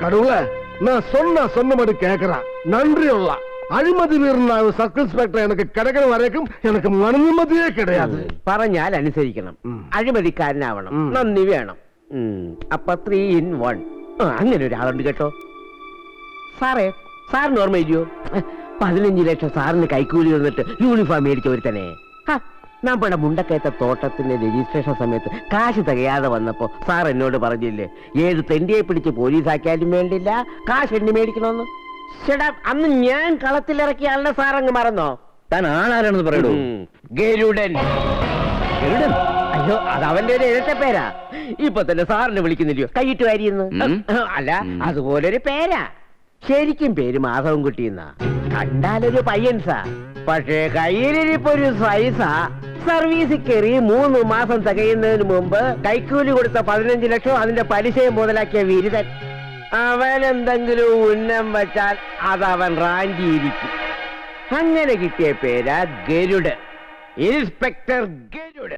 கடவுளே, நான் சொன்னபடி கேக்குறேன். நன்றியுள்ள അഴിമതി വീറുന്ന സബ് ഇൻസ്പെക്ടർ എനിക്ക് കിടക്കുന്ന വരേക്കും എനിക്ക് മനനിമ്മതിയേ കിടയാതെ. പറഞ്ഞാൽ അനുസരിക്കണം, അഴിമതിക്കാരനാവണം, നന്ദി വേണം. അപ്പൊ 3 in 1. അങ്ങനെ ഒരാളുണ്ട് കേട്ടോ. സാറേ, സാറിന് ഓർമ്മയില്ലയോ 15 ലക്ഷം സാറിന് കൈക്കൂലി വന്നിട്ട് യൂണിഫോം മേടിച്ച ഒരു തന്നെ നമ്മുടെ മുണ്ടക്കയത്തെ തോട്ടത്തിന്റെ രജിസ്ട്രേഷൻ സമയത്ത് കാശ് തികയാതെ വന്നപ്പോ സാർ എന്നോട് പറഞ്ഞില്ലേ, ഏത് തെണ്ടിയെ പിടിച്ച് പോലീസാക്കിയാലും വേണ്ടില്ല, കാശ് എണ്ണി മേടിക്കണമെന്ന്. ചേട്ടാ, അന്ന് ഞാൻ കളത്തിലിറക്കിയ ആളുടെ സാർ അങ്ങ് മറന്നോ? താൻ ആളാരാണെന്ന് പറയൂ. ഗരുഡൻ. അയ്യോ, അത് അവന്റെ ഒരു ഇരട്ട പേരാ. ഇപ്പൊ തന്നെ സാറിനെ വിളിക്കുന്നില്ലയോ കൈയിട്ട് വാരിയെന്ന്? അല്ല, അതുപോലൊരു പേരാ. ശരിക്കും പേര് മാധവൻകുട്ടിയെന്നാ. കണ്ടാലൊരു പയ്യൻസാ, പക്ഷേ കയ്യിലിരിപ്പൊരു സൈസാ. സർവീസിൽ കയറി 3 മാസം തികയുന്നതിന് മുമ്പ് കൈക്കൂലി കൊടുത്ത 15 ലക്ഷം അതിന്റെ പലിശയും മുതലാക്കിയ വിരുദൻ. അവൻ എന്തെങ്കിലും ഉന്നം വെച്ചാൽ അതവൻ റാഞ്ചിയിരിക്കും. അങ്ങനെ കിട്ടിയ പേരാ ഗരുഡ്, ഇൻസ്പെക്ടർ ഗരുഡ്.